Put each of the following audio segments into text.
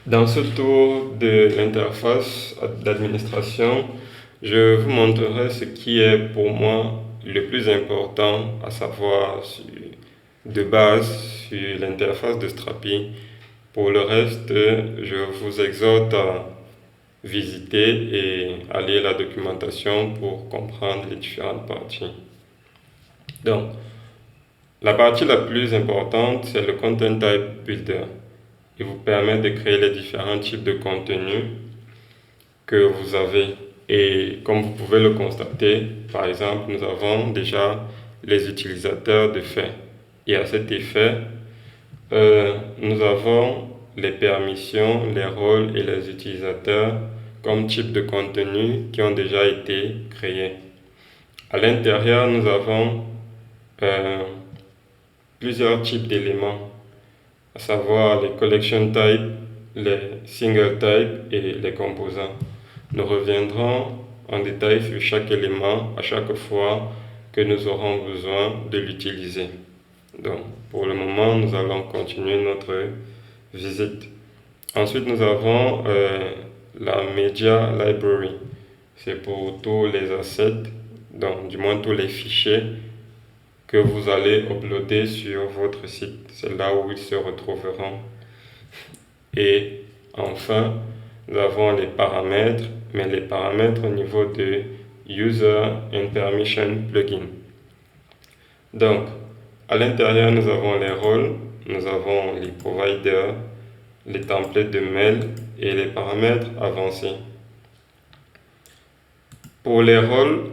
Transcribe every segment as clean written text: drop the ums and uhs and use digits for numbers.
Dans ce tour de l'interface d'administration, je vous montrerai ce qui est pour moi le plus important à savoir de base sur l'interface de Strapi. Pour le reste, je vous exhorte à visiter et à lire la documentation pour comprendre les différentes parties. Donc, la partie la plus importante, c'est le Content Type Builder. Il vous permet de créer les différents types de contenus que vous avez. Et comme vous pouvez le constater, par exemple, nous avons déjà les utilisateurs de fait. Et à cet effet, nous avons les permissions, les rôles et les utilisateurs comme type de contenu qui ont déjà été créés. À l'intérieur, nous avons euh, plusieurs types d'éléments, à savoir les collection types, les single types et les composants. Nous reviendrons en détail sur chaque élément à chaque fois que nous aurons besoin de l'utiliser. Donc, pour le moment, nous allons continuer notre visite. Ensuite, nous avons la Media Library. C'est pour tous les assets, donc du moins tous les fichiers que vous allez uploader sur votre site. C'est là où ils se retrouveront. Et enfin, nous avons les paramètres, mais les paramètres au niveau de User and Permission Plugin. Donc, à l'intérieur, nous avons les rôles, nous avons les providers, les templates de mail et les paramètres avancés. Pour les rôles,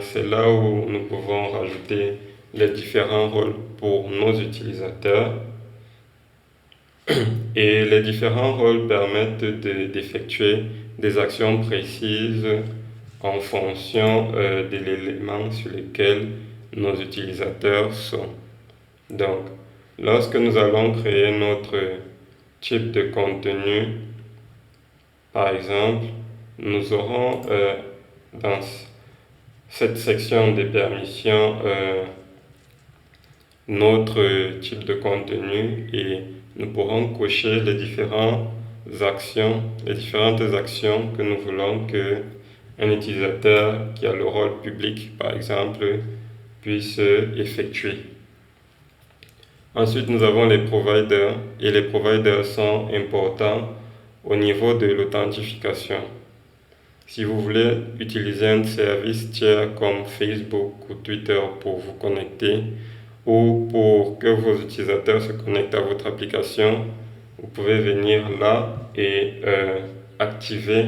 c'est là où nous pouvons rajouter les différents rôles pour nos utilisateurs. Et les différents rôles permettent d'effectuer des actions précises en fonction de l'élément sur lequel nos utilisateurs sont. Donc, lorsque nous allons créer notre type de contenu, par exemple, nous aurons dans cette section des permissions notre type de contenu et nous pourrons cocher les différentes actions que nous voulons que un utilisateur qui a le rôle public, par exemple, puisse effectuer. Ensuite, nous avons les providers et les providers sont importants au niveau de l'authentification. Si vous voulez utiliser un service tiers comme Facebook ou Twitter pour vous connecter ou pour que vos utilisateurs se connectent à votre application, vous pouvez venir là et activer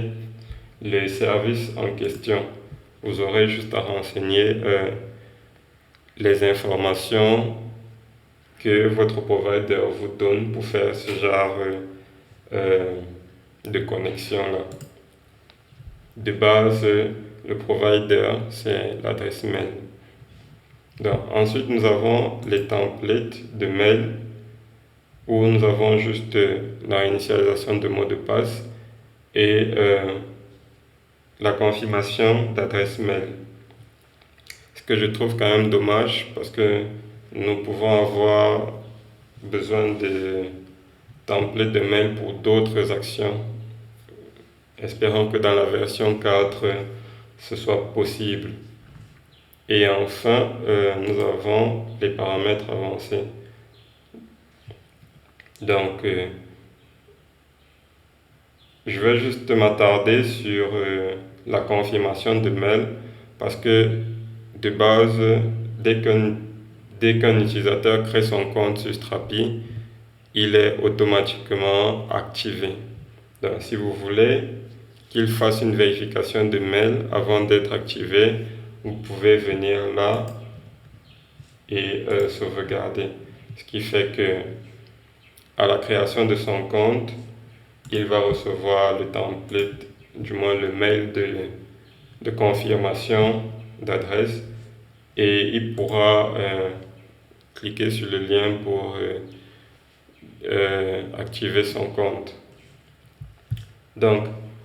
le service en question. Vous aurez juste à renseigner les informations que votre provider vous donne pour faire ce genre de connexion là. De base, le provider, c'est l'adresse mail. Donc, ensuite, nous avons les templates de mail où nous avons juste la initialisation de mot de passe et la confirmation d'adresse mail. Ce que je trouve quand même dommage parce que nous pouvons avoir besoin de templates de mail pour d'autres actions. Espérons que dans la version 4, ce soit possible. Et enfin, nous avons les paramètres avancés. Donc, je vais juste m'attarder sur la confirmation de mail parce que de base, dès qu'un utilisateur crée son compte sur Strapi, il est automatiquement activé. Donc, si vous voulez qu'il fasse une vérification de mail avant d'être activé, vous pouvez venir là et sauvegarder. Ce qui fait que à la création de son compte, il va recevoir le template, du moins le mail de confirmation d'adresse et il pourra cliquer sur le lien pour activer son compte. Donc,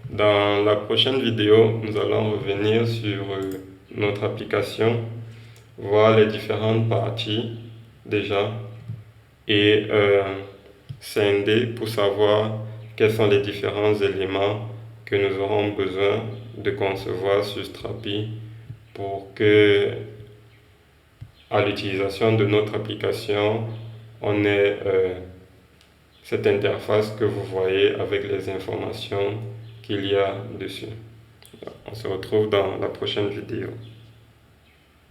dans la prochaine vidéo, nous allons revenir sur notre application, voir les différentes parties déjà et scinder pour savoir quels sont les différents éléments que nous aurons besoin de concevoir sur Strapi pour que, à l'utilisation de notre application, on ait cette interface que vous voyez avec les informations qu'il y a dessus. On se retrouve dans la prochaine vidéo.